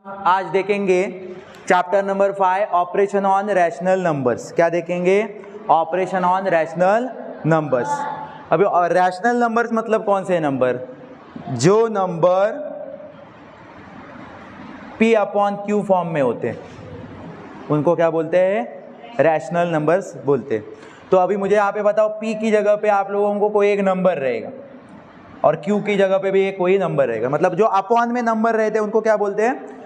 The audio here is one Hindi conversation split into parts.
आज देखेंगे chapter number 5 operation on rational numbers. क्या देखेंगे? Operation on rational numbers. अभी रैशनल नंबर्स मतलब कौन से नंबर? जो number P upon Q form में होते हैं उनको क्या बोलते हैं? रैशनल नंबर्स बोलते हैं। तो अभी मुझे यहाँ पे बताओ, P की जगह पे आप लोगों को कोई एक नंबर रहेगा और Q की जगह पे भी एक कोई नंबर रहेगा, मतलब जो अपॉन में नंबर रहते हैं उनको क्या बोलते हैं?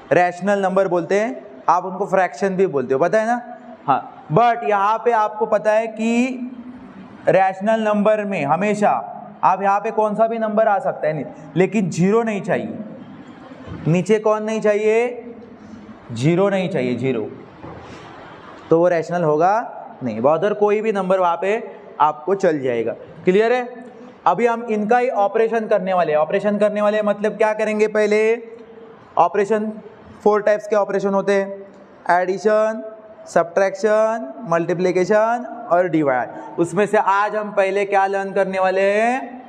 रैशनल नंबर बोलते हैं। आप उनको फ्रैक्शन भी बोलते हो, पता है ना? हाँ, बट यहाँ पे आपको पता है कि रैशनल नंबर में हमेशा आप यहाँ पे कौन सा भी नंबर आ सकता है, नहीं, लेकिन जीरो नहीं चाहिए। नीचे कौन नहीं चाहिए? जीरो नहीं चाहिए, जीरो, तो वो रैशनल होगा नहीं। अदर कोई भी नंबर वहाँ पे आपको चल जाएगा। क्लियर है? अभी हम इनका ही ऑपरेशन करने वाले हैं। ऑपरेशन करने वाले मतलब क्या करेंगे? पहले ऑपरेशन 4 टाइप्स के ऑपरेशन होते हैं, एडिशन, सब्ट्रैक्शन, मल्टीप्लिकेशन और डिवाइड। उसमें से आज हम पहले क्या लर्न करने वाले हैं?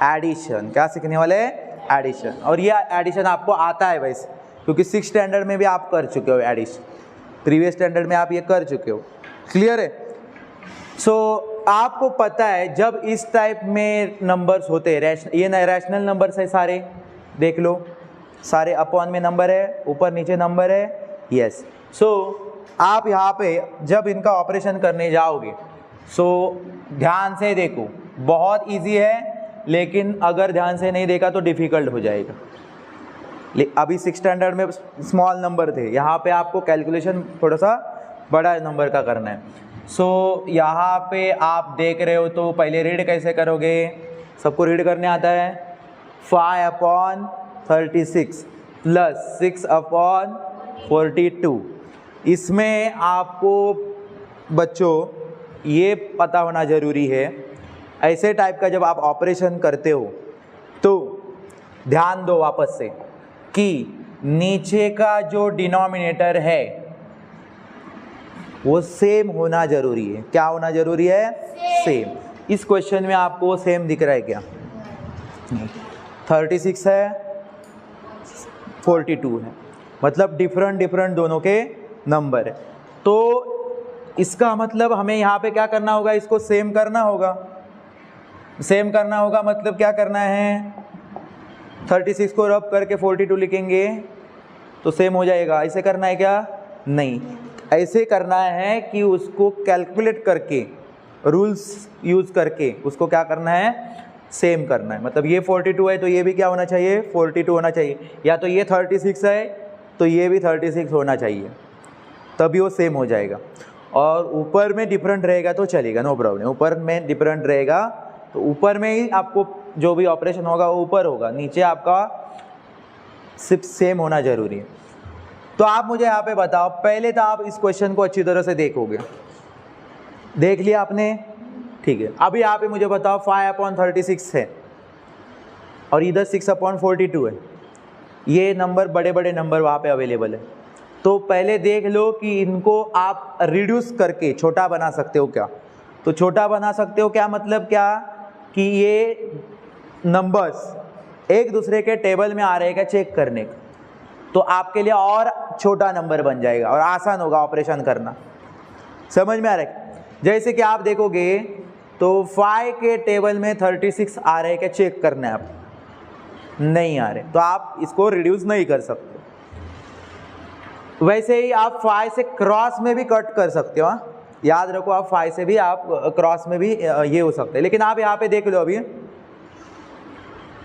एडिशन। क्या सीखने वाले हैं? एडिशन। और ये एडिशन आपको आता है वैसे, क्योंकि 6th स्टैंडर्ड में भी आप कर चुके हो एडिशन, प्रीवियस स्टैंडर्ड में आप ये कर चुके हो। क्लियर है? सो आपको पता है जब इस टाइप में नंबर्स होते हैं, ये रैशनल नंबर्स है सारे, देख लो, सारे अपॉन में नंबर है, ऊपर नीचे नंबर है। यस। सो आप यहाँ पे जब इनका ऑपरेशन करने जाओगे, सो ध्यान से देखो, बहुत इजी है, लेकिन अगर ध्यान से नहीं देखा तो डिफ़िकल्ट हो जाएगा। अभी 6th स्टैंडर्ड में स्मॉल नंबर थे, यहाँ पे आपको कैलकुलेशन थोड़ा सा बड़ा नंबर का करना है। सो यहाँ पे आप देख रहे हो, तो पहले रीड कैसे करोगे? सबको रीड करने आता है? 5/36 प्लस 6/42। इसमें आपको बच्चों ये पता होना ज़रूरी है, ऐसे टाइप का जब आप ऑपरेशन करते हो तो ध्यान दो वापस से कि नीचे का जो डिनोमिनेटर है वो सेम होना जरूरी है। क्या होना जरूरी है? सेम। इस क्वेश्चन में आपको सेम दिख रहा है क्या? 36 है, 42 है, मतलब डिफरेंट दोनों के नंबर है। तो इसका मतलब हमें यहाँ पे क्या करना होगा? इसको सेम करना होगा। सेम करना होगा मतलब क्या करना है? 36 को रब करके 42 लिखेंगे तो सेम हो जाएगा। ऐसे करना है क्या? नहीं, ऐसे करना है कि उसको कैलकुलेट करके, रूल्स यूज़ करके उसको क्या करना है? सेम करना है। मतलब ये 42 है तो ये भी क्या होना चाहिए? 42 होना चाहिए, या तो ये 36 है तो ये भी 36 होना चाहिए, तभी वो सेम हो जाएगा। और ऊपर में डिफरेंट रहेगा तो चलेगा, नो प्रॉब्लम। ऊपर में डिफरेंट रहेगा तो ऊपर में ही आपको जो भी ऑपरेशन होगा वो ऊपर होगा, नीचे आपका सिर्फ सेम होना जरूरी है। तो आप मुझे यहाँ पे बताओ, पहले तो आप इस क्वेश्चन को अच्छी तरह से देखोगे। देख लिया आपने? ठीक है। अभी यहाँ पे मुझे बताओ 5/36 है और इधर 6/42 है। ये नंबर बड़े बड़े नंबर वहाँ पे अवेलेबल है। तो पहले देख लो कि इनको आप रिड्यूस करके छोटा बना सकते हो क्या? तो छोटा बना सकते हो क्या मतलब क्या? कि ये नंबर्स एक दूसरे के टेबल में आ रहे क्या चेक करने का, तो आपके लिए और छोटा नंबर बन जाएगा और आसान होगा ऑपरेशन करना। समझ में आ रहा है? जैसे कि आप देखोगे तो 5 के टेबल में 36 आ रहे क्या चेक करना है, आप नहीं आ रहे तो आप इसको रिड्यूस नहीं कर सकते। वैसे ही आप 5 से क्रॉस में भी कट कर सकते हो। याद रखो, आप 5 से भी आप क्रॉस में भी ये हो सकते हैं। लेकिन आप यहाँ पे देख लो, अभी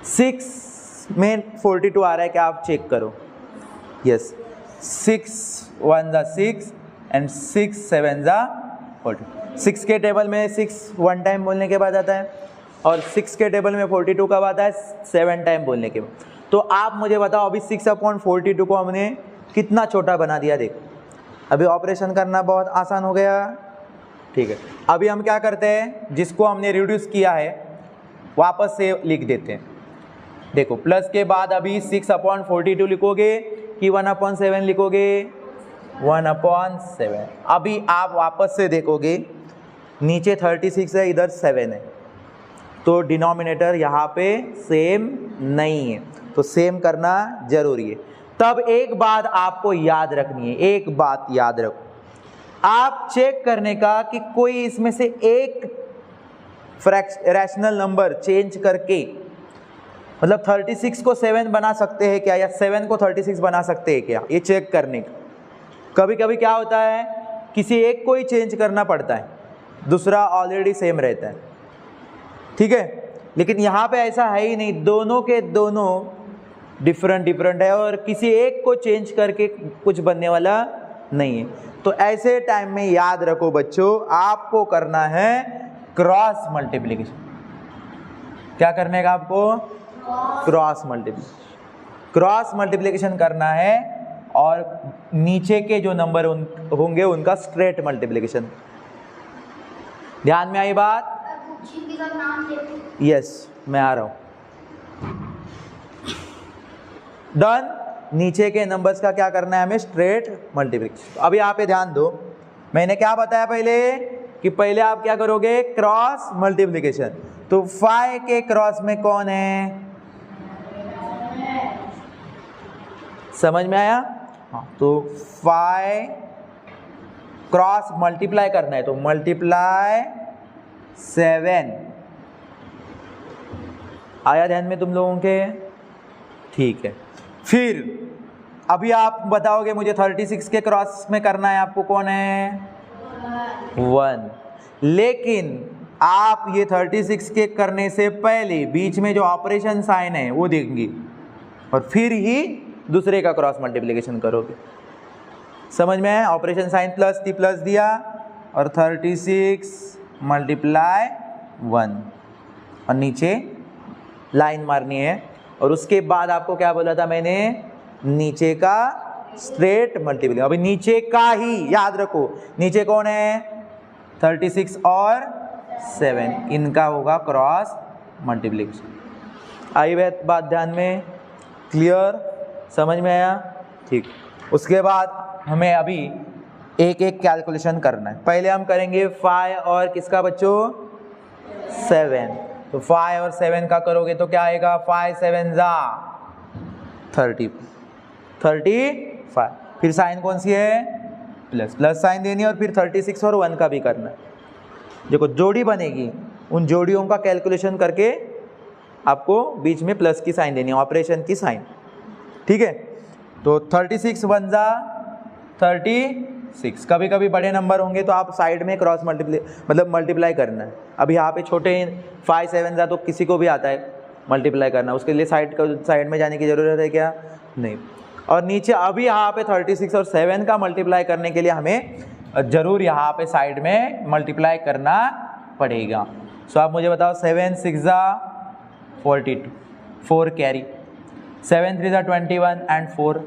6 में 42 आ रहा है क्या? आप चेक करो। यस, 6 1 ज़ा 6 एंड 6 7 ज़ा 40। 6 के टेबल में 6 1 टाइम बोलने के बाद आता है और 6 के टेबल में 42 कब आता है? 7 टाइम बोलने के बाद। तो आप मुझे बताओ, अभी 6/42 को हमने कितना छोटा बना दिया? देखो, अभी ऑपरेशन करना बहुत आसान हो गया। ठीक है, अभी हम क्या करते हैं? जिसको हमने रिड्यूस किया है वापस से लिख देते हैं। देखो, प्लस के बाद अभी 6/42 लिखोगे कि 1/7 लिखोगे? 1/7। अभी आप वापस से देखोगे, नीचे 36 है, इधर 7 है, तो डिनोमिनेटर यहाँ पे सेम नहीं है। तो सेम करना जरूरी है। तब एक बात आपको याद रखनी है, एक बात याद रखो, आप चेक करने का कि कोई इसमें से एक रैशनल नंबर चेंज करके, मतलब 36 को 7 बना सकते हैं क्या, या 7 को 36 बना सकते हैं क्या, ये चेक करने का। कभी कभी क्या होता है, किसी एक को ही चेंज करना पड़ता है, दूसरा ऑलरेडी सेम रहता है, ठीक है। लेकिन यहाँ पे ऐसा है ही नहीं, दोनों के दोनों डिफरेंट है और किसी एक को चेंज करके कुछ बनने वाला नहीं है। तो ऐसे टाइम में याद रखो बच्चों, आपको करना है क्रॉस मल्टीप्लिकेशन। क्या करने का आपको? Cross multiplication. क्रॉस मल्टीप्लिकेशन करना है और नीचे के जो नंबर होंगे उनका स्ट्रेट मल्टीप्लिकेशन। ध्यान में आई बात? यस, मैं आ रहा हूं। डन। नीचे के नंबर्स का क्या करना है हमें? Straight multiplication. अभी यहाँ पे ध्यान दो, मैंने क्या बताया पहले कि पहले आप क्या करोगे? Cross multiplication. तो 5 के क्रॉस में कौन है? समझ में आया? हाँ, तो 5 क्रॉस मल्टीप्लाई करना है, तो मल्टीप्लाई 7। आया ध्यान में तुम लोगों के? ठीक है। फिर अभी आप बताओगे मुझे 36 के क्रॉस में करना है, आपको कौन है? 1। लेकिन आप ये 36 के करने से पहले बीच में जो ऑपरेशन साइन है वो देंगे और फिर ही दूसरे का क्रॉस मल्टीप्लिकेशन करोगे। समझ में है? ऑपरेशन साइन प्लस दिया और 36 मल्टीप्लाई 1 और नीचे लाइन मारनी है। और उसके बाद आपको क्या बोला था मैंने? नीचे का स्ट्रेट मल्टीप्लिकेशन। अभी नीचे का ही याद रखो, नीचे कौन है? 36 और 7, इनका होगा क्रॉस मल्टीप्लिकेशन। आई बात ध्यान में? क्लियर? समझ में आया? ठीक। उसके बाद हमें अभी एक एक कैलकुलेशन करना है। पहले हम करेंगे 5 और किसका बच्चों? 7। तो 5 और 7 का करोगे तो क्या आएगा? 5 7 जा 35। फिर साइन कौन सी है? प्लस साइन देनी है और फिर 36 और 1 का भी करना है। देखो जोड़ी बनेगी, उन जोड़ियों का कैलकुलेशन करके आपको बीच में प्लस की साइन देनी है, ऑपरेशन की साइन, ठीक है। तो 36 1 जा 36। कभी कभी बड़े नंबर होंगे तो आप साइड में क्रॉस मल्टीप्लाई करना है। अभी यहाँ पे छोटे 5 7 जा तो किसी को भी आता है मल्टीप्लाई करना, उसके लिए साइड में जाने की ज़रूरत है क्या? नहीं। और नीचे अभी यहाँ पे 36 और 7 का मल्टीप्लाई करने के लिए हमें ज़रूर यहाँ पे साइड में मल्टीप्लाई करना पड़ेगा। सो आप मुझे बताओ, 7 6 जा 42, 4 कैरी, 7 3 जा 21 एंड 4।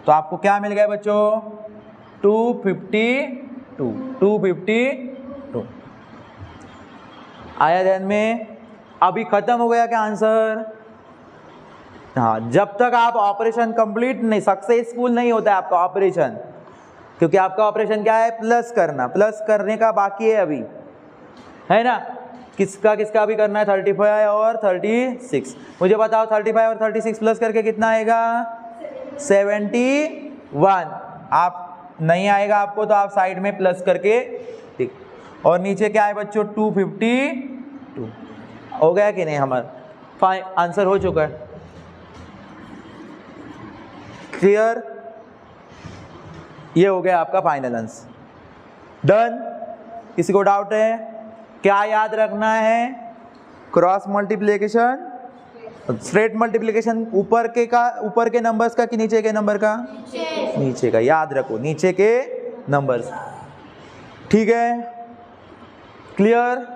तो आपको क्या मिल गया बच्चों? 252। आया ध्यान में? अभी खत्म हो गया क्या आंसर? हाँ, जब तक आप ऑपरेशन कंप्लीट नहीं, सक्सेसफुल नहीं होता है आपका ऑपरेशन, क्योंकि आपका ऑपरेशन क्या है? प्लस करना, प्लस करने का बाकी है अभी, है ना? किसका भी करना है? 35 और 36। मुझे बताओ 35 और 36 प्लस करके कितना आएगा? 71। आप नहीं आएगा आपको तो आप साइड में प्लस करके, ठीक। और नीचे क्या है बच्चों? 252। हो गया कि नहीं? हमारा आंसर हो चुका है। क्लियर? ये हो गया आपका फाइनल आंसर। डन? किसी को डाउट है? क्या याद रखना है? Cross multiplication, straight multiplication. ऊपर के नंबर्स का कि नीचे के नंबर का? नीचे का। याद रखो, नीचे के नंबर्स, ठीक है। क्लियर?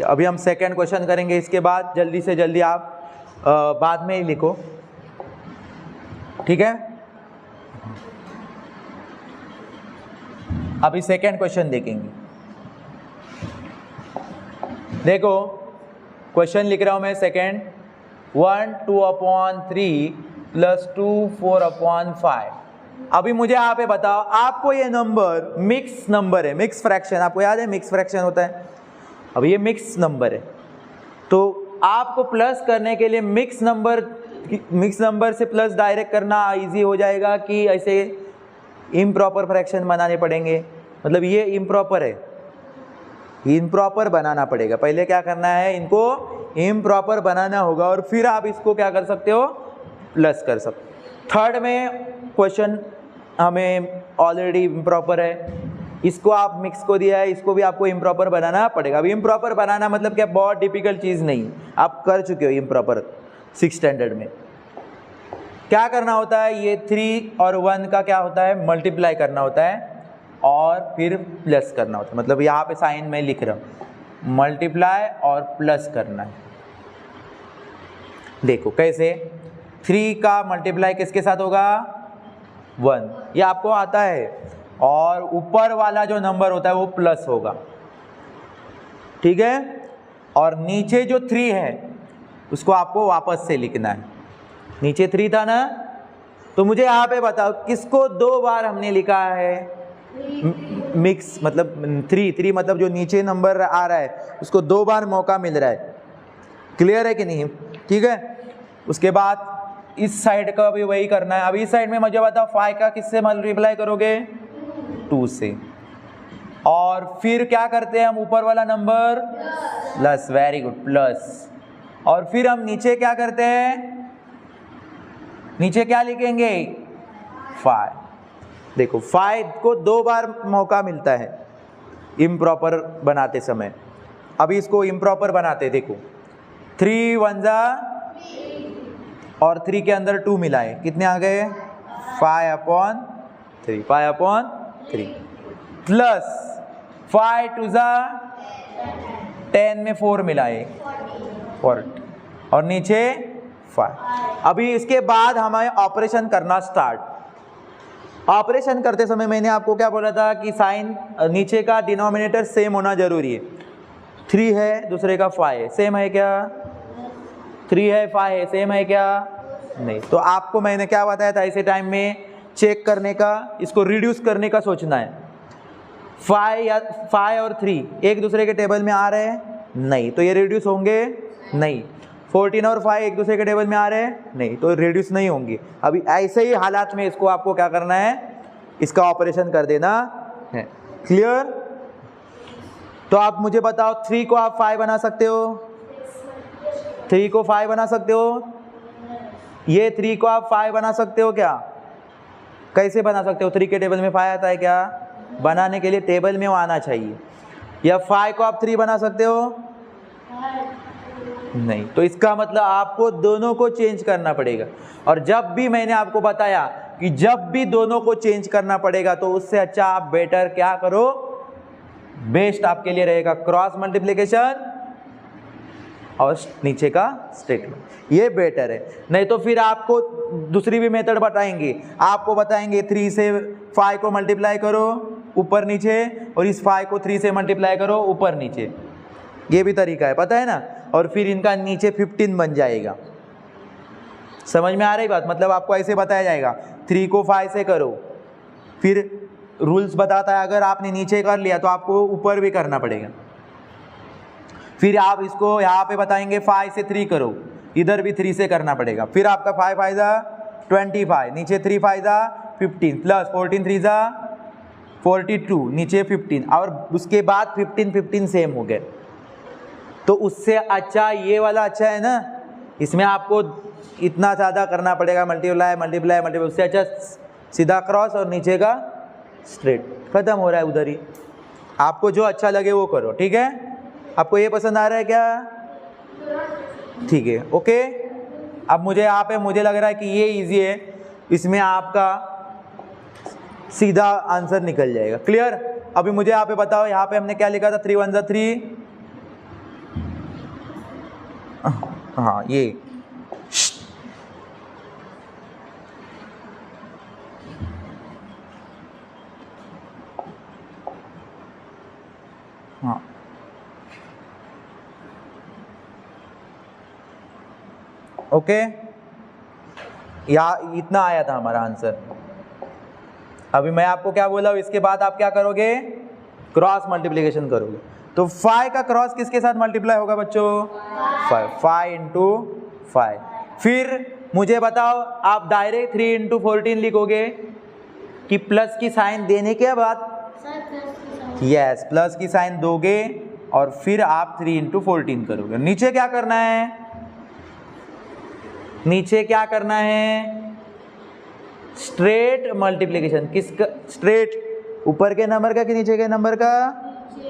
अभी हम सेकंड क्वेश्चन करेंगे, इसके बाद जल्दी से जल्दी आप बाद में ही लिखो, ठीक है। अभी सेकंड क्वेश्चन देखेंगे। देखो क्वेश्चन लिख रहा हूं मैं सेकंड। 1 2/3 प्लस 2 4/5। अभी मुझे आप ये बताओ, आपको ये नंबर मिक्स नंबर है, मिक्स फ्रैक्शन, आपको याद है मिक्स फ्रैक्शन होता है। अब ये मिक्स नंबर है तो आपको प्लस करने के लिए मिक्स नंबर मिक्स नंबर से प्लस डायरेक्ट करना इजी हो जाएगा कि ऐसे इम्प्रॉपर फ्रैक्शन बनाने पड़ेंगे? मतलब ये इम्प्रॉपर है, इम्प्रॉपर बनाना पड़ेगा। पहले क्या करना है, इनको इम्प्रॉपर बनाना होगा और फिर आप इसको क्या कर सकते हो, प्लस कर सकते हो। थर्ड में क्वेश्चन हमें ऑलरेडी इम्प्रॉपर है, इसको आप मिक्स को दिया है, इसको भी आपको इम्प्रॉपर बनाना पड़ेगा। अब इम्प्रॉपर बनाना मतलब क्या, बहुत डिफिकल्ट चीज़ नहीं, आप कर चुके हो इम्प्रॉपर 6th स्टैंडर्ड में। क्या करना होता है, ये 3 और 1 का क्या होता है, मल्टीप्लाई करना होता है और फिर प्लस करना होता है। मतलब यहाँ पे साइन में लिख रहा हूँ, मल्टीप्लाई और प्लस करना है। देखो कैसे, 3 का मल्टीप्लाई किसके साथ होगा, 1, ये आपको आता है, और ऊपर वाला जो नंबर होता है वो प्लस होगा, ठीक है। और नीचे जो 3 है उसको आपको वापस से लिखना है। नीचे 3 था ना, तो मुझे यहाँ पे बताओ किसको 2 बार हमने लिखा है, मिक्स मतलब 3 मतलब जो नीचे नंबर आ रहा है उसको 2 बार मौका मिल रहा है। क्लियर है कि नहीं, ठीक है। उसके बाद इस साइड का भी वही करना है। अब इस साइड में मुझे बताओ 5 का किससे मल्टीप्लाई करोगे, 2 से, और फिर क्या करते हैं हम, ऊपर वाला number plus, very good, plus. और फिर हम नीचे क्या करते हैं, नीचे क्या लिखेंगे, 5। देखो 5 को 2 बार मौका मिलता है इम्प्रॉपर बनाते समय। अभी इसको इम्प्रॉपर बनाते, देखो 3 1 जा और 3 के अंदर 2 मिलाए, कितने आ गए, 5/3, 5/3 प्लस 5 2 जा 10 में 4 मिलाए 40 और नीचे 5। अभी इसके बाद हमें ऑपरेशन करना स्टार्ट। ऑपरेशन करते समय मैंने आपको क्या बोला था कि साइन नीचे का डिनोमिनेटर सेम होना जरूरी है। 3 है, दूसरे का 5 है, सेम है क्या, 3 है 5 है, सेम है क्या, नहीं। तो आपको मैंने क्या बताया था, ऐसे टाइम में चेक करने का, इसको रिड्यूस करने का सोचना है। 5 और 3 एक दूसरे के टेबल में आ रहे हैं, नहीं, तो ये रिड्यूस होंगे नहीं। 14 और 5 एक दूसरे के टेबल में आ रहे हैं, नहीं, तो रिड्यूस नहीं होंगे। अभी ऐसे ही हालात में इसको आपको क्या करना है, इसका ऑपरेशन कर देना है। क्लियर। तो आप मुझे बताओ 3 को आप 5 बना सकते हो, 3 को 5 बना सकते हो, ये 3 को आप 5 बना सकते हो क्या, कैसे बना सकते हो, 3 के टेबल में 5 आता है क्या, बनाने के लिए टेबल में वो आना चाहिए। या 5 को आप 3 बना सकते हो, नहीं, तो इसका मतलब आपको दोनों को चेंज करना पड़ेगा। और जब भी मैंने आपको बताया कि जब भी दोनों को चेंज करना पड़ेगा तो उससे अच्छा आप बेटर क्या करो, बेस्ट आपके लिए रहेगा क्रॉस मल्टीप्लिकेशन और नीचे का स्टेटमेंट, ये बेटर है। नहीं तो फिर आपको दूसरी भी मेथड बताएंगे, आपको बताएंगे 3 से 5 को मल्टीप्लाई करो ऊपर नीचे, और इस 5 को 3 से मल्टीप्लाई करो ऊपर नीचे, ये भी तरीका है, पता है ना। और फिर इनका नीचे 15 बन जाएगा। समझ में आ रही बात, मतलब आपको ऐसे बताया जाएगा 3 को 5 से करो, फिर रूल्स बताता है अगर आपने नीचे कर लिया तो आपको ऊपर भी करना पड़ेगा। फिर आप इसको यहाँ पे बताएंगे 5 से 3 करो, इधर भी 3 से करना पड़ेगा। फिर आपका 5 5 जा 25, नीचे 3 5 जा 15 प्लस 14 3 जा 42, नीचे 15, और उसके बाद 15 15 सेम हो गए। तो उससे अच्छा ये वाला अच्छा है ना, इसमें आपको इतना ज़्यादा करना पड़ेगा, मल्टीप्लाई मल्टीप्लाई मल्टीप्लाई, उससे अच्छा सीधा क्रॉस और नीचे का स्ट्रेट, खत्म हो रहा है उधर ही। आपको जो अच्छा लगे वो करो, ठीक है। आपको ये पसंद आ रहा है क्या, ठीक है, ओके। अब मुझे यहाँ पे मुझे लग रहा है कि ये इजी है, इसमें आपका सीधा आंसर निकल जाएगा। क्लियर। अभी मुझे यहाँ पे बताओ, यहाँ पे हमने क्या लिखा था, 3 1 जा 3, हाँ ये हाँ ओके, यहाँ इतना आया था हमारा आंसर। अभी मैं आपको क्या बोला, इसके बाद आप क्या करोगे, क्रॉस मल्टीप्लिकेशन करोगे। तो 5 का क्रॉस किसके साथ मल्टीप्लाई होगा बच्चों, 5 5 × 5, फिर मुझे बताओ, आप डायरेक्ट 3 इंटू 14 लिखोगे कि प्लस की साइन देने के बाद? यस, प्लस की साइन दोगे और फिर आप 3 इंटू 14 करोगे। नीचे क्या करना है? नीचे क्या करना है? Straight multiplication. किसका स्ट्रेट? ऊपर के नंबर का कि नीचे के नंबर का?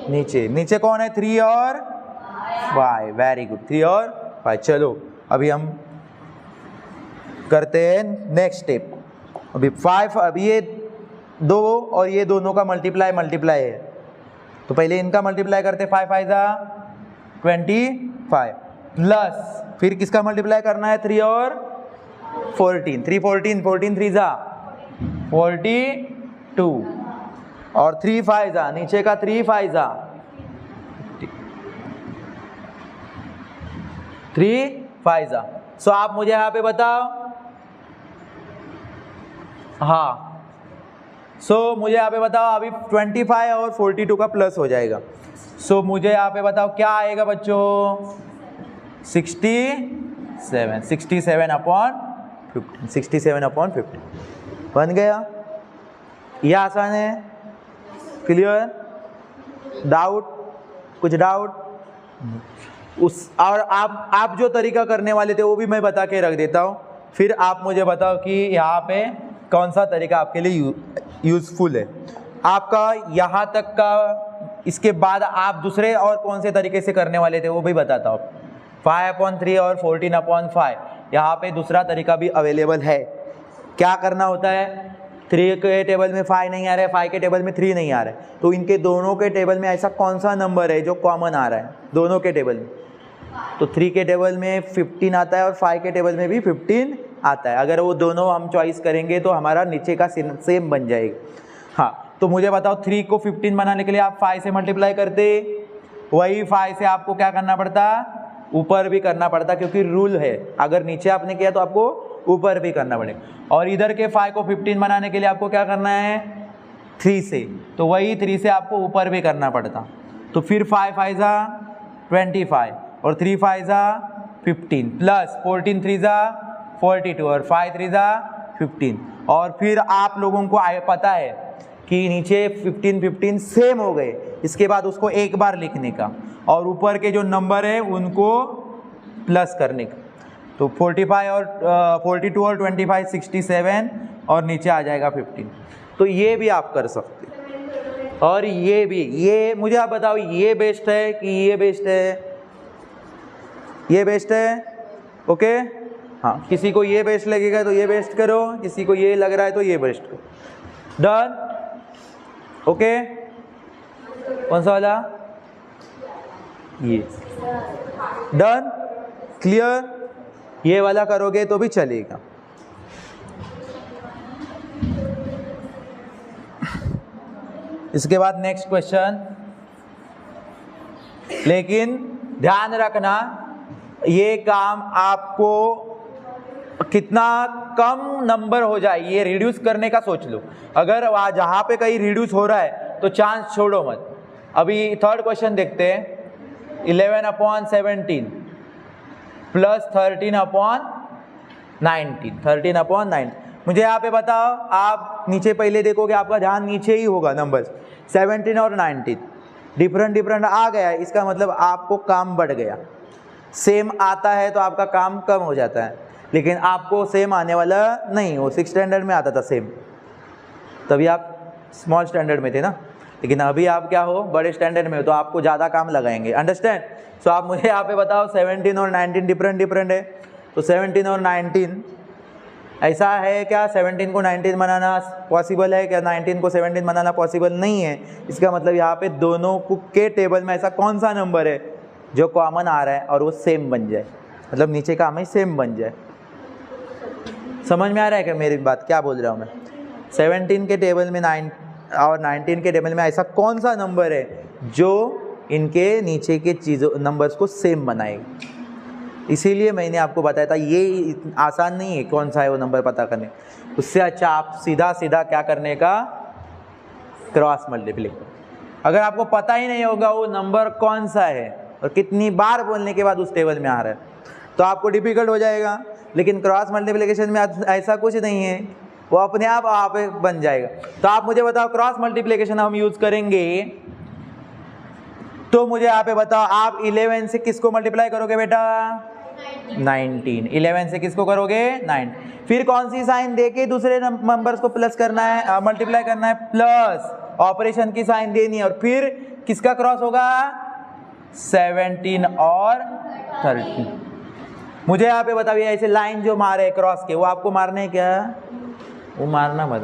नीचे। नीचे कौन है? 3 और 5। वेरी गुड, 3 और 5। चलो अभी हम करते हैं नेक्स्ट स्टेप। अभी 5, अभी ये 2 और ये दोनों का मल्टीप्लाई है, तो पहले इनका मल्टीप्लाई करते। 5 5 जा 25 प्लस फिर किसका मल्टीप्लाई करना है? 3 और 14। 3 14, 14 3 जा 42 और 3 5 जा, नीचे का 3 5 जा 3 5 जा। सो आप मुझे यहाँ पे बताओ। हाँ, सो मुझे यहाँ पे बताओ, अभी 25 और 42 का प्लस हो जाएगा। सो मुझे यहाँ पे बताओ क्या आएगा बच्चों? 67। 67 अपॉन 15। 67 अपॉन 15 बन गया। ये आसान है। क्लियर? डाउट? कुछ डाउट? उस और आप जो तरीका करने वाले थे वो भी मैं बता के रख देता हूँ, फिर आप मुझे बताओ कि यहाँ पे कौन सा तरीका आपके लिए यूज़फुल है। आपका यहाँ तक का, इसके बाद आप दूसरे और कौन से तरीके से करने वाले थे वो भी बताता हूँ। 5/3 और 14/5, यहाँ पे दूसरा तरीका भी अवेलेबल है। क्या करना होता है? 3 के टेबल में 5 नहीं आ रहा है, 5 के टेबल में 3 नहीं आ रहा है, तो इनके दोनों के टेबल में ऐसा कौन सा नंबर है जो कॉमन आ रहा है दोनों के टेबल में? तो 3 के टेबल में 15 आता है और 5 के टेबल में भी 15 आता है। अगर वो दोनों हम चॉइस करेंगे तो हमारा नीचे का सेम बन जाएगा। हाँ, तो मुझे बताओ 3 को 15 बनाने के लिए आप 5 से मल्टीप्लाई करते, वही 5 से आपको क्या करना पड़ता? ऊपर भी करना पड़ता, क्योंकि रूल है अगर नीचे आपने किया तो आपको ऊपर भी करना पड़ेगा। और इधर के 5 को 15 बनाने के लिए आपको क्या करना है? 3 से, तो वही 3 से आपको ऊपर भी करना पड़ता। तो फिर 5 5 जा 25 और 3 5 जा 15 प्लस 14 3 जा 42 और 5 3 जा 15। और फिर आप लोगों को पता है कि नीचे 15 15 सेम हो गए, इसके बाद उसको एक बार लिखने का और ऊपर के जो नंबर है उनको प्लस करने का। तो 45 और 42 और 25 67 और नीचे आ जाएगा 15। तो ये भी आप कर सकते हैं। और ये भी, ये मुझे आप बताओ, ये बेस्ट है कि ये बेस्ट है? ये बेस्ट है। ओके, हाँ, किसी को ये बेस्ट लगेगा तो ये बेस्ट करो, किसी को ये लग रहा है तो ये बेस्ट करो। डन? ओके, कौन सा वाला? ये। डन? क्लियर? ये वाला करोगे तो भी चलेगा। इसके बाद नेक्स्ट क्वेश्चन, लेकिन ध्यान रखना ये काम आपको कितना कम नंबर हो जाए ये रिड्यूस करने का सोच लो। अगर वहाँ जहाँ पे कहीं रिड्यूस हो रहा है तो चांस छोड़ो मत। अभी थर्ड क्वेश्चन देखते हैं। 11/17 प्लस 13/19। 13/9। मुझे यहाँ पे बताओ, आप नीचे पहले देखोगे, आपका ध्यान नीचे ही होगा नंबर्स। 17 और 19 डिफरेंट आ गया, इसका मतलब आपको काम बढ़ गया। सेम आता है तो आपका काम कम हो जाता है, लेकिन आपको सेम आने वाला नहीं। वो 6th स्टैंडर्ड में आता था सेम, तभी आप स्मॉल स्टैंडर्ड में थे ना, लेकिन अभी आप क्या हो, बड़े स्टैंडर्ड में हो, तो आपको ज़्यादा काम लगाएंगे। अंडरस्टैंड? सो आप मुझे यहाँ पे बताओ 17 और 19 डिफरेंट है, तो 17 और 19 ऐसा है क्या? 17 को 19 बनाना पॉसिबल है क्या? 19 को 17 बनाना पॉसिबल नहीं है। इसका मतलब यहाँ पे दोनों के टेबल में ऐसा कौन सा नंबर है जो कॉमन आ रहा है और वो सेम बन जाए, मतलब नीचे का हमें सेम बन जाए। समझ में आ रहा है क्या मेरी बात, क्या बोल रहा हूँ मैं? 17 के टेबल में 9 और 19 के टेबल में ऐसा कौन सा नंबर है जो इनके नीचे के चीज़ों नंबर्स को सेम बनाएगा। इसीलिए मैंने आपको बताया था ये आसान नहीं है कौन सा है वो नंबर पता करने। उससे अच्छा आप सीधा क्या करने का, क्रॉस मल्टीप्लिकेशन। अगर आपको पता ही नहीं होगा वो नंबर कौन सा है और कितनी बार बोलने के बाद उस टेबल में आ रहा है तो आपको डिफिकल्ट हो जाएगा। लेकिन क्रॉस मल्टीप्लिकेशन में ऐसा कुछ नहीं है, वो अपने आप वहाँ पे बन जाएगा। तो आप मुझे बताओ क्रॉस मल्टीप्लिकेशन हम यूज़ करेंगे, तो मुझे यहाँ पे बताओ आप 11 से किसको मल्टीप्लाई करोगे बेटा? 19। 11 से किसको करोगे? 9। फिर कौन सी साइन देके दूसरे नंबर्स को प्लस करना है, मल्टीप्लाई करना है? प्लस ऑपरेशन की साइन देनी है। और फिर किसका क्रॉस होगा? 17 और 30। मुझे यहाँ पे बताइए ऐसे लाइन जो मारे क्रॉस के, वो आपको मारने क्या? वो मारना मत,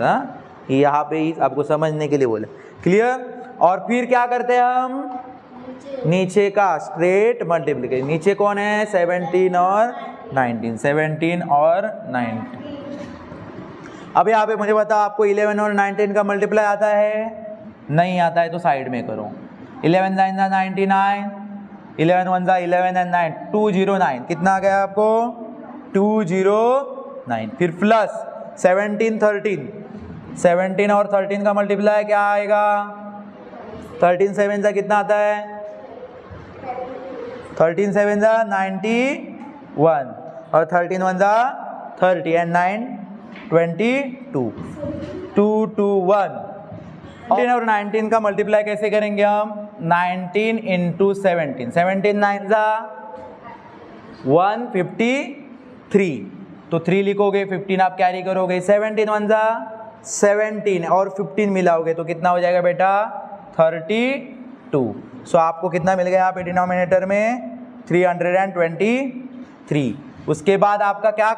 यहाँ पे ही आपको समझने के लिए बोले। क्लियर? और फिर क्या करते हैं हम? नीचे का स्ट्रेट मल्टीप्लिकेशन। नीचे कौन है? 17 और 19। 17 और 19। अब यहाँ पे मुझे बताओ आपको 11 और 19 का मल्टीप्लाई आता है? नहीं आता है तो साइड में करो। 11 9 99, 11 1 11 एंड 9 209। कितना आ गया आपको? 209। फिर प्लस 17 13। 17 और 13 का मल्टीप्लाई क्या आएगा? 13 7 का कितना आता है? 13 7 जा 91 और 13 1 जा 30 एंड 9 22 221। 19 और 19 का मल्टीप्लाई कैसे करेंगे हम? 19 इंटू 17। 17 9 जा 153, तो 3 लिखोगे, 15 आप कैरी करोगे। 17 1 जा 17 और 15 मिलाओगे तो कितना हो जाएगा बेटा? 32। सो आपको कितना मिल गया यहाँ पे डिनोमिनेटर में? 323। उसके बाद आपका क्या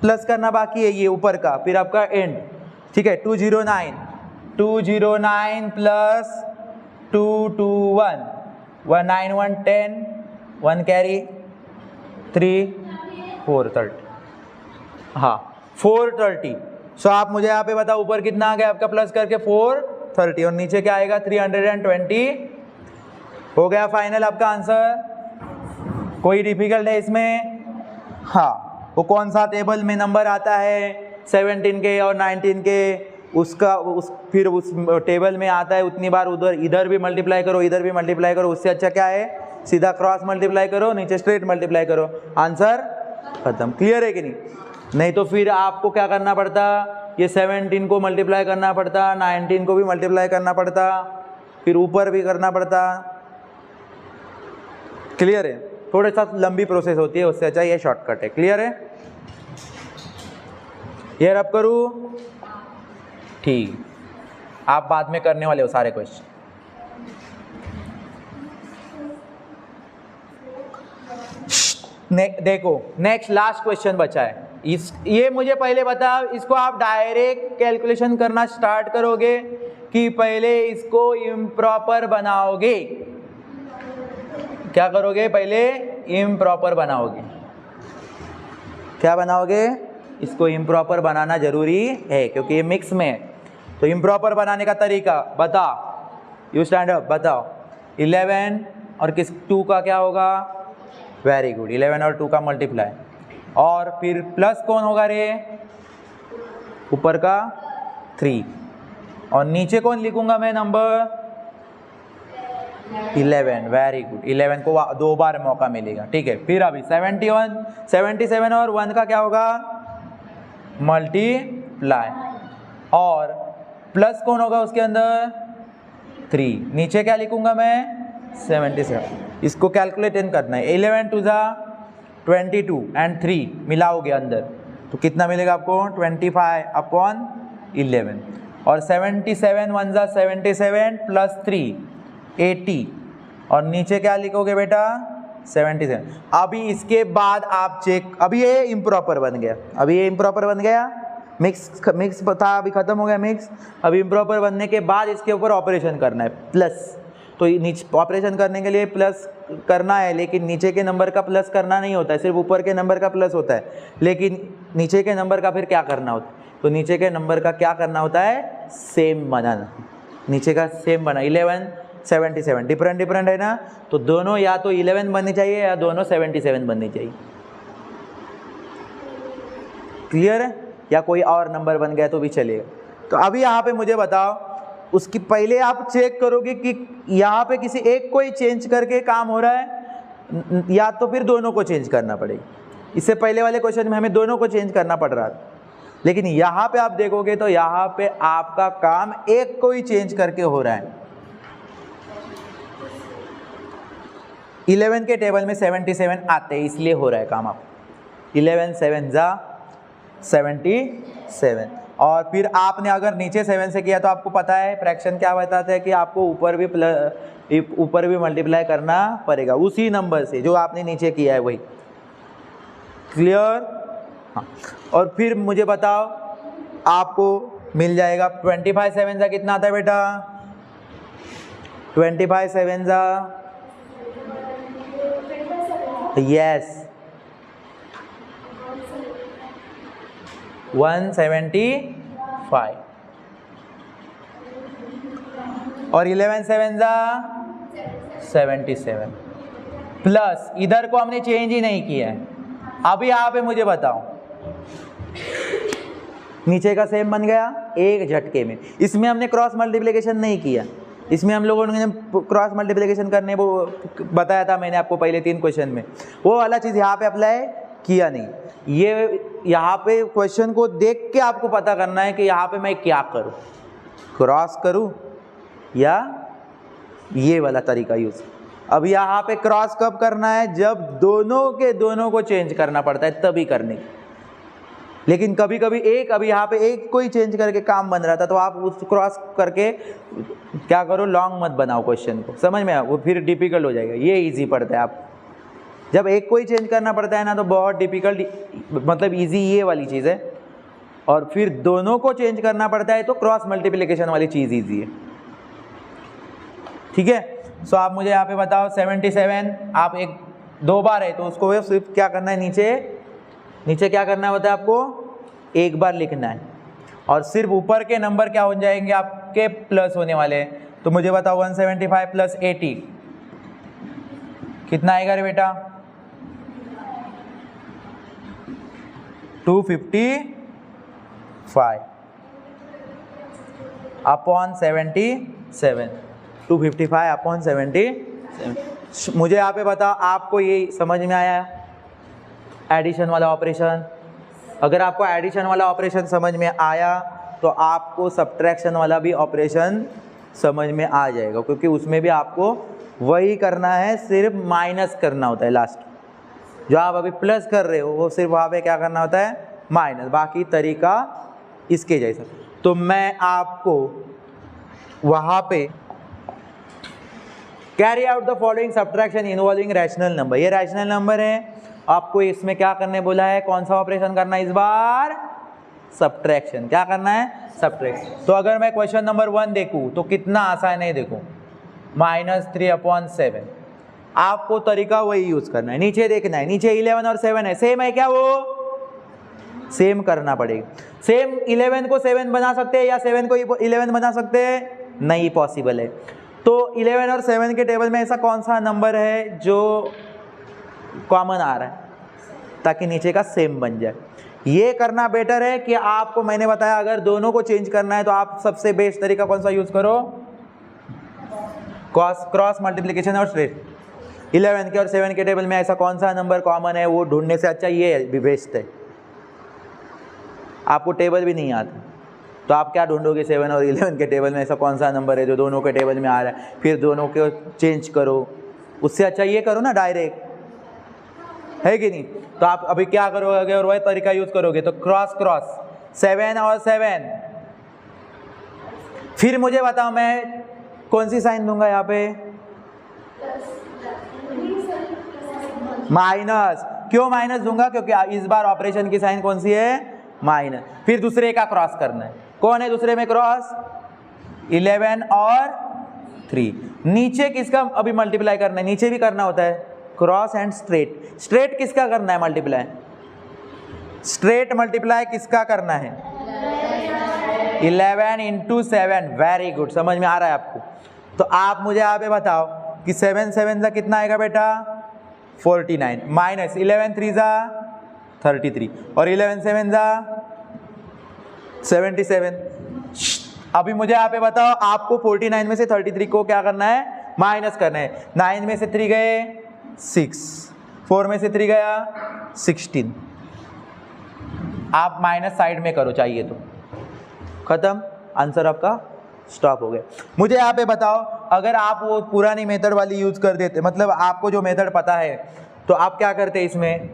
प्लस करना बाकी है? ये ऊपर का, फिर आपका एंड। ठीक है, 209 प्लस 221 191 10 1 कैरी 3 430। हाँ 430। सो आप मुझे यहाँ पे बताओ ऊपर कितना आ गया आपका प्लस करके? 430 और नीचे क्या आएगा? 320। हो गया फाइनल आपका आंसर। कोई डिफिकल्ट है इसमें? हाँ, वो कौन सा टेबल में नंबर आता है 17 के और 19 के, उसका फिर उस टेबल में आता है उतनी बार इधर भी मल्टीप्लाई करो, इधर भी मल्टीप्लाई करो। उससे अच्छा क्या है? सीधा क्रॉस मल्टीप्लाई करो, नीचे स्ट्रेट मल्टीप्लाई करो, आंसर खत्म। क्लियर है कि नहीं? नहीं तो फिर आपको क्या करना पड़ता? ये 17 को मल्टीप्लाई करना पड़ता, 19 को भी मल्टीप्लाई करना पड़ता, फिर ऊपर भी करना पड़ता। क्लियर है? थोड़ा सा लंबी प्रोसेस होती है, उससे अच्छा ये शॉर्टकट है। क्लियर है? ये रब करूँ? ठीक, आप बाद में करने वाले हो सारे क्वेश्चन। देखो नेक्स्ट लास्ट क्वेश्चन बचा है। ये मुझे पहले बताओ, इसको आप डायरेक्ट कैलकुलेशन करना स्टार्ट करोगे कि पहले इसको इम्प्रॉपर बनाओगे? क्या करोगे? पहले इम्प्रॉपर बनाओगे। क्या बनाओगे? इसको इम्प्रॉपर बनाना जरूरी है क्योंकि ये मिक्स में है। तो इम्प्रॉपर बनाने का तरीका बता, यू स्टैंड अप, बताओ। 11 और किस 2 का क्या होगा? वेरी गुड, 11 और 2 का मल्टीप्लाई। और फिर प्लस कौन होगा रे? ऊपर का 3 और नीचे कौन लिखूंगा मैं नंबर? 11। वेरी गुड, 11 को 2 बार मौका मिलेगा। ठीक है, फिर अभी 77 और 1 का क्या होगा? मल्टीप्लाई। और प्लस कौन होगा उसके अंदर? 3। नीचे क्या लिखूंगा मैं? 77। इसको कैलकुलेट करना है। 11 2 जा 22 एंड 3 मिलाओगे अंदर तो कितना मिलेगा आपको? 25 अपॉन 11। और 77 1 जा 77 प्लस 3 80 और नीचे क्या लिखोगे बेटा? 77। अभी इसके बाद आप चेक, अभी ये इम्प्रॉपर बन गया, अभी ये इम्प्रॉपर बन गया। मिक्स था, अभी खत्म हो गया मिक्स। अभी इम्प्रॉपर बनने के बाद इसके ऊपर ऑपरेशन करना है प्लस। तो नीचे ऑपरेशन करने के लिए प्लस करना है, लेकिन नीचे के नंबर का प्लस करना नहीं होता है, सिर्फ ऊपर के नंबर का प्लस होता है। लेकिन नीचे के नंबर का फिर क्या करना होता है? तो नीचे के नंबर का क्या करना होता है? सेम बनाना, नीचे का सेम बना। 11 77 डिफरेंट है ना, तो दोनों या तो 11 बननी चाहिए या दोनों 77 बननी चाहिए। क्लियर है? या कोई और नंबर बन गया तो भी चलेगा। तो अभी यहाँ पे मुझे बताओ, उसकी पहले आप चेक करोगे कि यहाँ पे किसी एक को ही चेंज करके काम हो रहा है या तो फिर दोनों को चेंज करना पड़ेगा। इससे पहले वाले क्वेश्चन में हमें दोनों को चेंज करना पड़ रहा था, लेकिन यहाँ पे आप देखोगे तो यहाँ पे आपका काम एक को ही चेंज करके हो रहा है। 11 के टेबल में 77 आते हैं, इसलिए हो रहा है काम आप 11 7 जा 77। और फिर आपने अगर नीचे 7 से किया तो आपको पता है फ्रैक्शन क्या बताता है कि आपको ऊपर भी मल्टीप्लाई करना पड़ेगा उसी नंबर से जो आपने नीचे किया है वही। क्लियर? हाँ। और फिर मुझे बताओ आपको मिल जाएगा 25 7 जा कितना आता है बेटा? 25 7 जा यस 175 और 11 7 जा 77 प्लस इधर को हमने चेंज ही नहीं किया है। अभी यहाँ पे मुझे बताओ नीचे का सेम बन गया एक झटके में। इसमें हमने क्रॉस मल्टीप्लिकेशन नहीं किया, इसमें हम लोगों ने क्रॉस मल्टीप्लिकेशन करने वो बताया था मैंने आपको पहले 3 क्वेश्चन में, वो वाला चीज़ यहाँ पे अप्लाई किया नहीं। ये यहाँ पे क्वेश्चन को देख के आपको पता करना है कि यहाँ पे मैं क्या करूँ, क्रॉस करूँ या ये वाला तरीका यूज़। अब यहाँ पे क्रॉस कब करना है? जब दोनों को चेंज करना पड़ता है तभी करने। लेकिन कभी कभी अभी यहाँ पे एक को ही चेंज करके काम बन रहा था तो आप उस क्रॉस करके क्या करो, लॉन्ग मत बनाओ क्वेश्चन को, समझ में? वो फिर डिफिकल्ट हो जाएगा। ये इजी पड़ता है। आप जब एक को ही चेंज करना पड़ता है ना तो बहुत डिफिकल्ट, मतलब इजी ये वाली चीज़ है। और फिर दोनों को चेंज करना पड़ता है तो क्रॉस मल्टीप्लिकेशन वाली चीज़ ईजी है। ठीक है? सो आप मुझे यहाँ पे बताओ 77 आप 2 बार है तो उसको सिर्फ क्या करना है, नीचे क्या करना होता है आपको? एक बार लिखना है और सिर्फ ऊपर के नंबर क्या हो जाएंगे आपके? प्लस होने वाले हैं। तो मुझे बताओ 175 प्लस 80 कितना आएगा रे बेटा? 255 अपॉन 77, 255 अपॉन 77। मुझे यहाँ पे बताओ आपको ये समझ में आया एडिशन वाला ऑपरेशन? अगर आपको एडिशन वाला ऑपरेशन समझ में आया तो आपको सब्ट्रैक्शन वाला भी ऑपरेशन समझ में आ जाएगा, क्योंकि उसमें भी आपको वही करना है, सिर्फ माइनस करना होता है लास्ट। जो आप अभी प्लस कर रहे हो वो सिर्फ वहाँ पे क्या करना होता है? माइनस। बाकी तरीका इसके जैसा। तो मैं आपको वहाँ पे carry out the following subtraction involving rational number, ये रैशनल नंबर है। आपको इसमें क्या करने बोला है? कौन सा ऑपरेशन करना है इस बार? सब्ट्रैक्शन। क्या करना है? सब्ट्रैक्शन। तो अगर मैं क्वेश्चन नंबर 1 देखूं तो कितना आसान है, देखो -3/7। आपको तरीका वही यूज करना है। नीचे देखना है, नीचे 11 और 7 है, सेम है क्या? वो सेम करना पड़ेगा। सेम 11 को 7 बना सकते हैं या 7 को 11 बना सकते हैं? नहीं पॉसिबल है। तो 11 और 7 के टेबल में ऐसा कौन सा नंबर है जो कॉमन आ रहा है ताकि नीचे का सेम बन जाए? ये करना बेटर है कि आपको मैंने बताया अगर दोनों को चेंज करना है तो आप सबसे बेस्ट तरीका कौन सा यूज करो? क्रॉस मल्टीप्लिकेशन और स्ट्रेट। 11 के और 7 के टेबल में ऐसा कौन सा नंबर कॉमन है वो ढूंढने से अच्छा ये भी बेस्ट है। आपको टेबल भी नहीं आता तो आप क्या ढूंढोगे? 7 और 11 के टेबल में ऐसा कौन सा नंबर है जो दोनों के टेबल में आ रहा है, फिर दोनों को चेंज करो। उससे अच्छा ये करो ना डायरेक्ट, है कि नहीं? तो आप अभी क्या करोगे और वही तरीका यूज करोगे तो क्रॉस 7 और 7। फिर मुझे बताओ मैं कौन सी साइन दूंगा यहाँ पे? माइनस। क्यों माइनस दूंगा? क्योंकि इस बार ऑपरेशन की साइन कौन सी है? माइनस। फिर दूसरे का क्रॉस करना है। कौन है दूसरे में क्रॉस? 11 और 3। नीचे किसका अभी मल्टीप्लाई करना है? नीचे भी करना होता है क्रॉस एंड स्ट्रेट। स्ट्रेट किसका करना है मल्टीप्लाई? स्ट्रेट मल्टीप्लाई किसका करना है? 11 × 7। वेरी गुड, समझ में आ रहा है आपको? तो आप मुझे यहाँ पे बताओ कि 7 7 कितना आएगा बेटा? 49 माइनस 11 3 33 और 11 7 77। अभी मुझे यहाँ पे बताओ आपको 49 में से 33 को क्या करना है? माइनस करना है। 9 में से 3 गए 6, 4 में से 3 गया 16। आप माइनस साइड में करो चाहिए तो, खत्म, आंसर आपका स्टॉप हो गया। मुझे यहाँ पे बताओ, अगर आप वो पुरानी मेथड वाली यूज कर देते, मतलब आपको जो मेथड पता है, तो आप क्या करते इसमें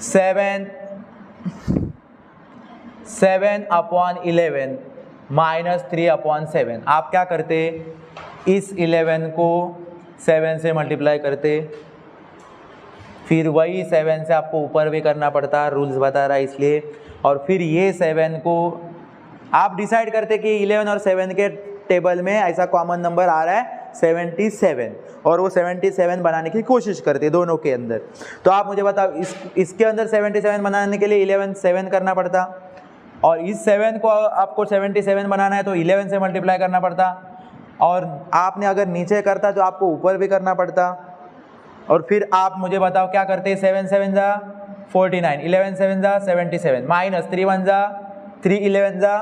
7/11 माइनस 3/7, आप क्या करते, इस 11 को 7 से मल्टीप्लाई करते, फिर वही 7 से आपको ऊपर भी करना पड़ता, रूल्स बता रहा है इसलिए, और फिर ये 7 को आप डिसाइड करते कि 11 और 7 के टेबल में ऐसा कॉमन नंबर आ रहा है 77, और वो 77 बनाने की कोशिश करते दोनों के अंदर। तो आप मुझे बताओ, इसके अंदर 77 बनाने के लिए 11 7 करना पड़ता, और इस 7 को आपको 77 बनाना है तो 11 से मल्टीप्लाई करना पड़ता, और आपने अगर नीचे करता तो आपको ऊपर भी करना पड़ता। और फिर आप मुझे बताओ क्या करते, 7 7 जा 49, 11 7 जा 77, माइनस 3 1 जा 3 11 जा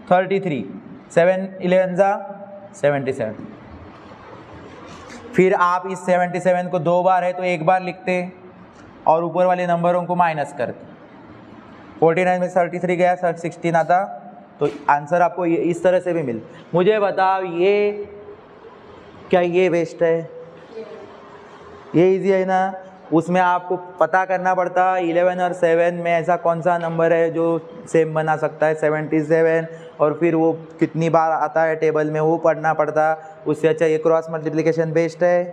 33, 7 11 जा 77। फिर आप इस 77 को 2 बार है तो 1 बार लिखते, और ऊपर वाले नंबरों को माइनस करते। 49 में 33 गया 16 आता, तो आंसर आपको ये इस तरह से भी मिल। मुझे बताओ ये क्या ये वेस्ट है, ये इजी है ना। उसमें आपको पता करना पड़ता 11 और 7 में ऐसा कौन सा नंबर है जो सेम बना सकता है 77, और फिर वो कितनी बार आता है टेबल में वो पढ़ना पड़ता। उससे अच्छा ये क्रॉस मल्टीप्लिकेशन बेस्ट है,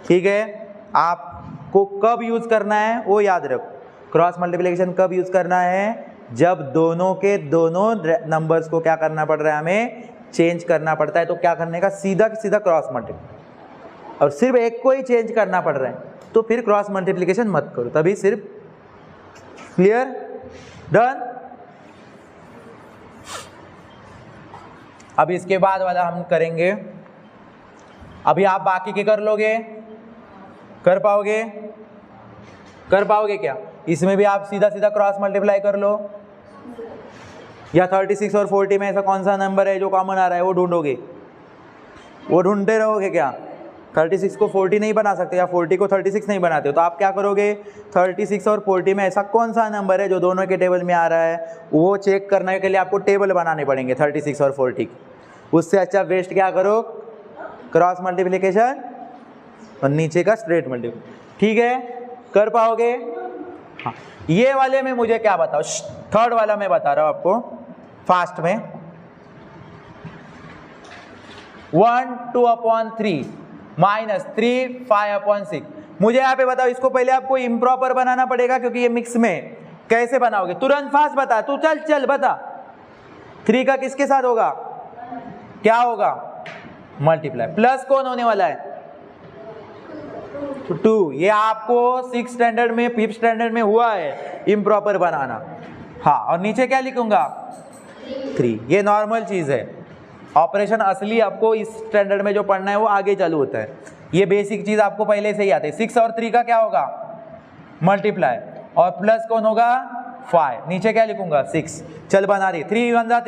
ठीक है। आपको कब यूज़ करना है वो याद रखो, क्रॉस मल्टीप्लिकेशन कब यूज़ करना है, जब दोनों के दोनों नंबर्स को क्या करना पड़ रहा है, हमें चेंज करना पड़ता है। तो क्या करने का, सीधा सीधा क्रॉस मल्टीप्लिकेशन, और सिर्फ एक को ही चेंज करना पड़ रहा है तो फिर क्रॉस मल्टीप्लिकेशन मत करो, तभी सिर्फ। Clear, done. अब इसके बाद वाला हम करेंगे, अभी आप बाकी के कर लोगे, कर पाओगे, कर पाओगे क्या? इसमें भी आप सीधा सीधा क्रॉस मल्टीप्लाई कर लो, या 36 और 40 में ऐसा कौन सा नंबर है जो कॉमन आ रहा है वो ढूंढोगे, वो ढूंढते रहोगे क्या? 36 को 40 नहीं बना सकते, या 40 को 36 नहीं बनाते हो, तो आप क्या करोगे, 36 और 40 में ऐसा कौन सा नंबर है जो दोनों के टेबल में आ रहा है, वो चेक करने के लिए आपको टेबल बनाने पड़ेंगे 36 और 40 की। उससे अच्छा बेस्ट क्या करो, क्रॉस मल्टीप्लिकेशन और नीचे का स्ट्रेट मल्टीप्लिकेशन, ठीक है, कर पाओगे? हाँ, ये वाले में मुझे क्या बताओ, थर्ड वाला मैं बता रहा हूँ आपको फास्ट में। 1 2/3 माइनस 3 5/6। मुझे यहाँ पे बताओ, इसको पहले आपको इम्प्रॉपर बनाना पड़ेगा क्योंकि ये मिक्स में। कैसे बनाओगे, तुरंत फास्ट बता, तू चल चल बता। 3 का किसके साथ होगा, क्या होगा, मल्टीप्लाई, प्लस कौन होने वाला है, 2। ये आपको 6th स्टैंडर्ड में 5th स्टैंडर्ड में हुआ है इम्प्रॉपर बनाना। हाँ, और नीचे क्या लिखूंगा, 3। ये नॉर्मल चीज है, ऑपरेशन असली आपको इस स्टैंडर्ड में जो पढ़ना है वो आगे चालू होता है। ये बेसिक चीज आपको पहले से ही आती है। 6 और 3 का क्या होगा, मल्टीप्लाई, और प्लस कौन होगा, 5। नीचे क्या लिखूंगा, 6। चल बना रही, 3 1 जा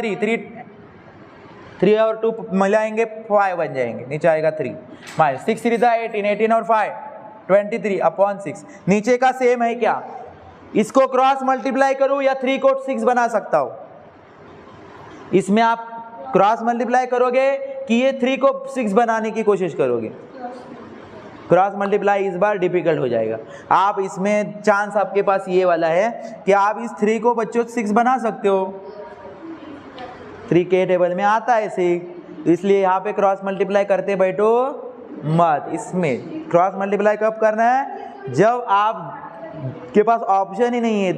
3 और 2 मिलाएंगे 5 बन जाएंगे, नीचे आएगा 3 माइनस 6 3 जा 18, 18 और 5 23/6। नीचे का सेम है क्या, इसको क्रॉस मल्टीप्लाई करूं या 3 को 6 बना सकता हूं? इसमें आप क्रॉस मल्टीप्लाई करोगे कि ये 3 को 6 बनाने की कोशिश करोगे? क्रॉस मल्टीप्लाई इस बार डिफिकल्ट हो जाएगा। आप इसमें चांस आपके पास ये वाला है कि आप इस 3 को बच्चों 6 बना सकते हो, 3 के टेबल में आता है 6, इसलिए यहाँ पे क्रॉस मल्टीप्लाई करते बैठो मत। इसमें क्रॉस मल्टीप्लाई कब करना है, जब आप के पास ऑप्शन ही नहीं है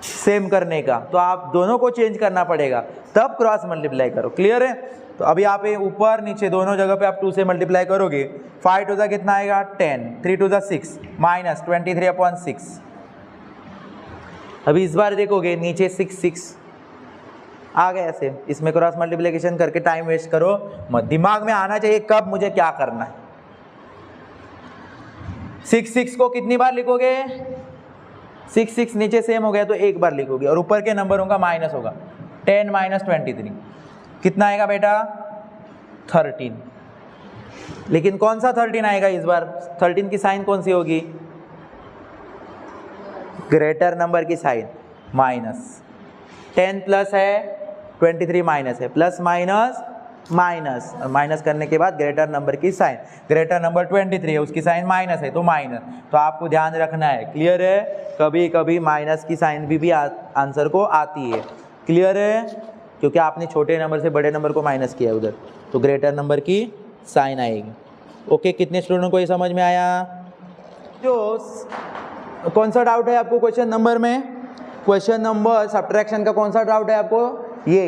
सेम करने का, तो आप दोनों को चेंज करना पड़ेगा, तब क्रॉस मल्टीप्लाई करो। क्लियर है? तो अभी आप ऊपर नीचे दोनों जगह पे आप 2 से मल्टीप्लाई करोगे। 5 2 कितना आएगा, 10, 3 2 6 माइनस 23/6। अभी इस बार देखोगे नीचे 6 6 आ गया ऐसे। इसमें क्रॉस मल्टीप्लिकेशन करके टाइम वेस्ट करो मत, दिमाग में आना चाहिए कब मुझे क्या करना है। 6 6 को कितनी बार लिखोगे, 6 6 नीचे सेम हो गया तो एक बार लिखोगे, और ऊपर के नंबरों का माइनस होगा। 10 - 23 कितना आएगा बेटा, 13। लेकिन कौन सा 13 आएगा इस बार? 13 की साइन कौन सी होगी? ग्रेटर नंबर की साइन, माइनस। 10 प्लस है, 23 माइनस है, प्लस माइनस माइनस, और माइनस करने के बाद ग्रेटर नंबर की साइन, ग्रेटर नंबर 23 है, उसकी साइन माइनस है तो माइनस। तो आपको ध्यान रखना है, क्लियर है? कभी कभी माइनस की साइन भी आंसर को आती है, क्लियर है? क्योंकि आपने छोटे नंबर से बड़े नंबर को माइनस किया है उधर, तो ग्रेटर नंबर की साइन आएगी। ओके, कितने स्टूडेंट को ये समझ में आया? जो कौन सा डाउट है आपको क्वेश्चन नंबर में? क्वेश्चन नंबर सब्ट्रैक्शन का कौन सा डाउट है आपको? ये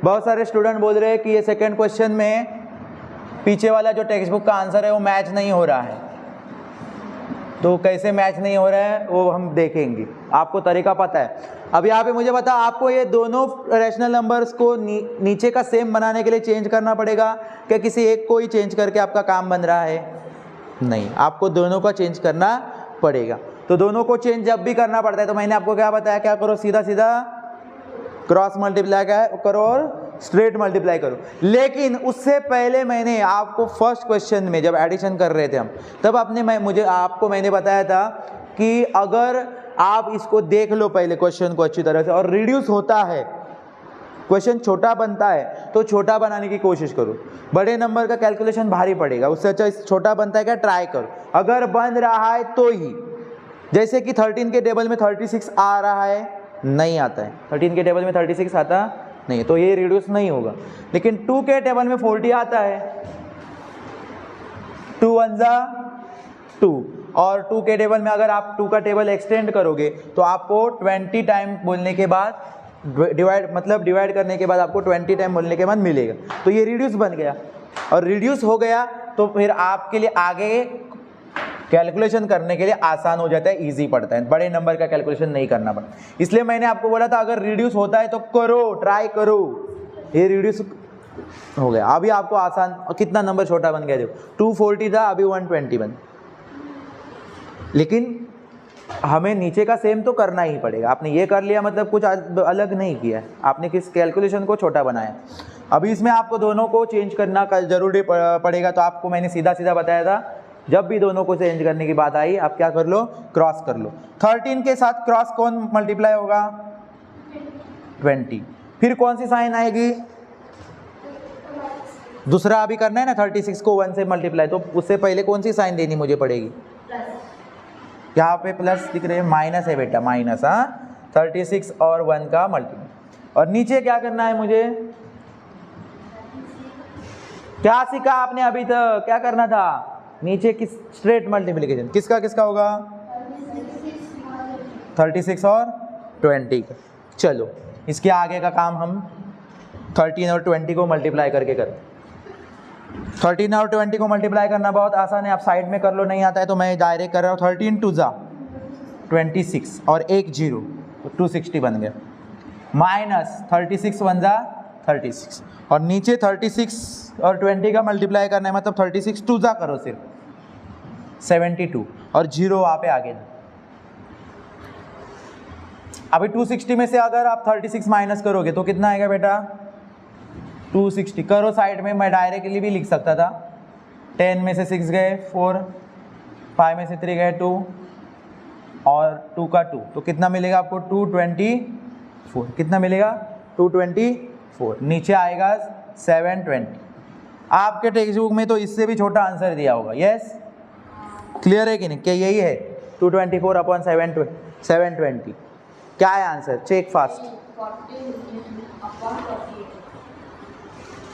बहुत सारे स्टूडेंट बोल रहे हैं कि ये सेकंड क्वेश्चन में पीछे वाला जो टेक्स्ट बुक का आंसर है वो मैच नहीं हो रहा है। तो कैसे मैच नहीं हो रहा है वो हम देखेंगे, आपको तरीका पता है। अब यहाँ पे मुझे बता, आपको ये दोनों रैशनल नंबर्स को नीचे का सेम बनाने के लिए चेंज करना पड़ेगा क्या किसी एक को ही चेंज करके आपका काम बन रहा है? नहीं, आपको दोनों का चेंज करना पड़ेगा। तो दोनों को चेंज जब भी करना पड़ता है तो मैंने आपको क्या बताया, क्या करो, सीधा सीधा क्रॉस मल्टीप्लाई करो और स्ट्रेट मल्टीप्लाई करो। लेकिन उससे पहले मैंने आपको फर्स्ट क्वेश्चन में जब एडिशन कर रहे थे हम, तब मैंने बताया था कि अगर आप इसको देख लो पहले क्वेश्चन को अच्छी तरह से, और रिड्यूस होता है, क्वेश्चन छोटा बनता है तो छोटा बनाने की कोशिश करो। बड़े नंबर का कैलकुलेशन भारी पड़ेगा, उससे अच्छा छोटा बनता है क्या, ट्राई करो। अगर बन रहा है तो ही, जैसे कि 13 के टेबल में 36 आ रहा है, नहीं आता है, 13 के टेबल में 36 आता नहीं, तो ये रिड्यूस नहीं होगा। लेकिन 2 के टेबल में 40 आता है, 2 1 जा 2, और 2 के टेबल में अगर आप 2 का टेबल एक्सटेंड करोगे तो आपको 20 टाइम बोलने के बाद डिवाइड करने के बाद आपको 20 टाइम बोलने के बाद मिलेगा। तो ये रिड्यूस बन गया, और रिड्यूस हो गया तो फिर आपके लिए आगे कैलकुलेशन करने के लिए आसान हो जाता है, इजी पड़ता है, बड़े नंबर का कैलकुलेशन नहीं करना पड़ता। इसलिए मैंने आपको बोला था अगर रिड्यूस होता है तो करो, ट्राई करो। ये रिड्यूस हो गया, अभी आपको आसान, कितना नंबर छोटा बन गया देखो, 240 था अभी 120 बन। लेकिन हमें नीचे का सेम तो करना ही पड़ेगा। आपने ये कर लिया मतलब कुछ अलग नहीं किया, आपने किस कैलकुलेशन को छोटा बनाया। अभी इसमें आपको दोनों को चेंज करना जरूरी पड़ेगा, तो आपको मैंने सीधा सीधा बताया था, जब भी दोनों को चेंज करने की बात आई आप क्या कर लो, क्रॉस कर लो। 13 के साथ क्रॉस कौन मल्टीप्लाई होगा, 20। फिर कौन सी साइन आएगी, दूसरा अभी करना है ना, 36 को 1 से मल्टीप्लाई, तो उससे पहले कौन सी साइन देनी मुझे पड़ेगी, यहाँ पे प्लस दिख रहे हैं, माइनस है बेटा, माइनस। हाँ, 36 और 1 का मल्टीप्लाई, और नीचे क्या करना है मुझे, क्या सीखा आपने अभी तक, क्या करना था, नीचे किस स्ट्रेट मल्टीप्लिकेशन, किसका किसका होगा, 36 और 20 का। चलो इसके आगे का काम हम 13 और 20 को मल्टीप्लाई करके करें। 13 और 20 को मल्टीप्लाई करना बहुत आसान है, आप साइड में कर लो, नहीं आता है तो मैं डायरेक्ट कर रहा हूँ। 13 2 जा 26 और 1 0, तो 260 बन गया, माइनस 36 1 जा 36, और नीचे 36 और 20 का मल्टीप्लाई करना है, मतलब 36 2 जा करो सिर्फ 72, और 0 वहाँ पे आगे। अभी 260 में से अगर आप 36 माइनस करोगे तो कितना आएगा बेटा, 260 करो साइड में, मैं डायरेक्टली भी लिख सकता था। 10 में से 6 गए 4, 5 में से 3 गए 2, और 2 का 2, तो कितना मिलेगा आपको, 224। कितना मिलेगा, 224। नीचे आएगा 720। आपके टेक्स्ट बुक में तो इससे भी छोटा आंसर दिया होगा, यस, क्लियर है कि नहीं, क्या यही है 224 अपॉन 720, क्या है आंसर, चेक फास्ट।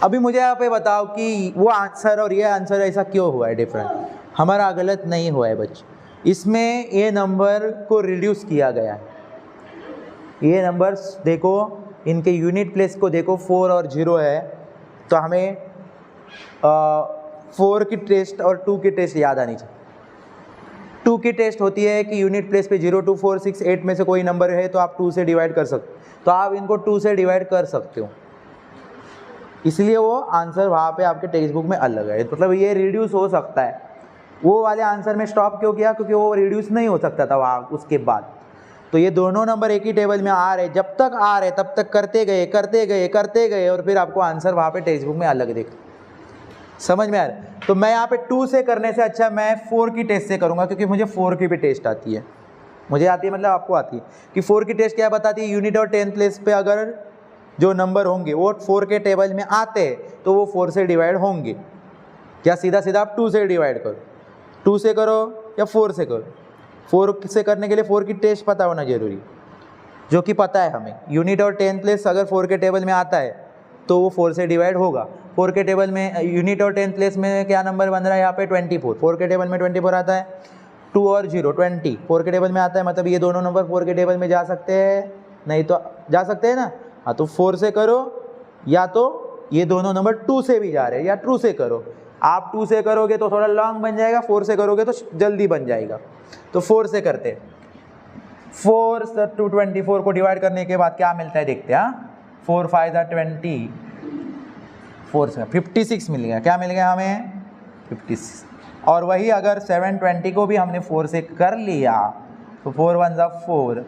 अभी मुझे यहाँ पे बताओ कि वो आंसर और ये आंसर ऐसा क्यों हुआ है डिफरेंट, हमारा गलत नहीं हुआ है बच्चे, इसमें ये नंबर को रिड्यूस किया गया है। ये नंबर्स देखो, इनके यूनिट प्लेस को देखो, 4 और 0 है, तो हमें 4 की टेस्ट और 2 की टेस्ट याद आनी चाहिए। 2 की टेस्ट होती है कि यूनिट प्लेस पे 0 2 4 6 8 में से कोई नंबर है तो आप 2 से डिवाइड कर सकते, तो आप इनको 2 से डिवाइड कर सकते हो, इसलिए वो आंसर वहाँ पे आपके टेक्स्ट बुक में अलग है, मतलब ये रिड्यूस हो सकता है। वो वाले आंसर में स्टॉप क्यों किया, क्योंकि वो रिड्यूस नहीं हो सकता था वहाँ उसके बाद। तो ये दोनों नंबर एक ही टेबल में आ रहे, जब तक आ रहे तब तक करते गए, और फिर आपको आंसर वहाँ पे टेक्स्ट बुक में अलग दिखा। समझ में आ रहा है? तो मैं यहाँ पे 2 से करने से अच्छा मैं 4 की टेस्ट से करूँगा, क्योंकि मुझे 4 की भी टेस्ट आती है, मुझे आती है मतलब आपको आती है कि 4 की टेस्ट क्या बताती है, यूनिट और 10th प्लेस पे अगर जो नंबर होंगे वो 4 के टेबल में आते हैं तो वो 4 से डिवाइड होंगे। क्या सीधा सीधा आप 2 से डिवाइड करो, 2 से करो या 4 से करो। 4 से करने के लिए 4 की टेस्ट पता होना जरूरी, जो कि पता है हमें। यूनिट और 10th प्लेस अगर 4 के टेबल में आता है तो वो 4 से डिवाइड होगा। 4 के टेबल में यूनिट और 10th प्लेस में क्या नंबर बन रहा है यहाँ पे 24, 4 के टेबल में 24 आता है, 2 और 0 20 4 के टेबल में आता है, मतलब ये दोनों नंबर 4 के टेबल में जा सकते हैं, नहीं तो जा सकते हैं ना। हाँ तो 4 से करो, या तो ये दोनों नंबर 2 से भी जा रहे हैं, या 2 से करो। आप 2 से करोगे तो थोड़ा लॉन्ग बन जाएगा, 4 से करोगे तो जल्दी बन जाएगा। तो 4 से करते हैं। 4 से 224 को डिवाइड करने के बाद क्या मिलता है देखते हैं। 4 5 20, 4 से 56 मिल गया। क्या मिल गया हमें 56। और वही अगर 720 को भी हमने 4 से कर लिया तो 4 1 ज़ा 4,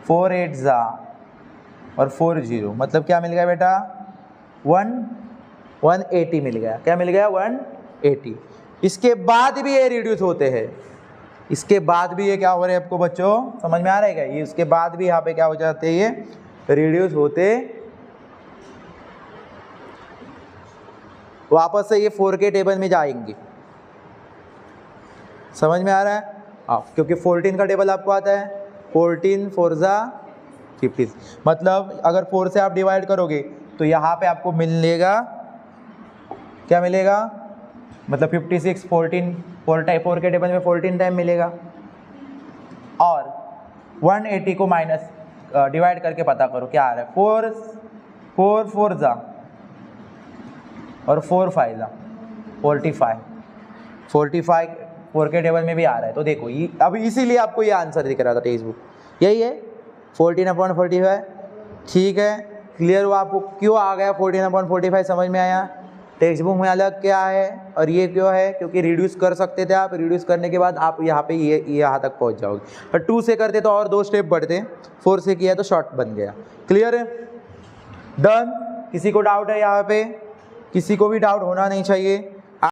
4 8 ज़ा और 4 0, मतलब क्या मिल गया बेटा 180 मिल गया। क्या मिल गया 180। इसके बाद भी ये रिड्यूस होते हैं, इसके बाद भी ये क्या हो रहे हैं आपको बच्चों समझ में आ रहा है क्या? ये उसके बाद भी यहाँ पे क्या हो जाते हैं, ये रिड्यूस होते, वापस से ये 4 के टेबल में जाएंगे। समझ में आ रहा है? हाँ, क्योंकि 14 का टेबल आपको आता है, 14 4 ज़ा 50, मतलब अगर 4 से आप डिवाइड करोगे तो यहाँ पे आपको मिलेगा, क्या मिलेगा, मतलब 56 14 4 के टेबल में 14 टाइम मिलेगा। और 180 को माइनस डिवाइड करके पता करो क्या आ रहा है, 4 4 ज़ा और 4 5 ज़ा 45 4 के टेबल में भी आ रहा है। तो देखो ये अब इसीलिए आपको ये आंसर दिख रहा था टेक्स्ट बुक, यही है 14/45। ठीक है, क्लियर हुआ आपको क्यों आ गया 14/45, समझ में आया? टेक्स्ट बुक में अलग क्या है और ये क्यों है, क्योंकि रिड्यूस कर सकते थे आप, रिड्यूस करने के बाद आप यहाँ पे ये यहाँ तक पहुँच जाओगे। पर 2 से करते तो और 2 स्टेप बढ़ते, 4 से किया तो शॉर्ट बन गया। क्लियर है? डन। किसी को डाउट है यहाँ पे? किसी को भी डाउट होना नहीं चाहिए।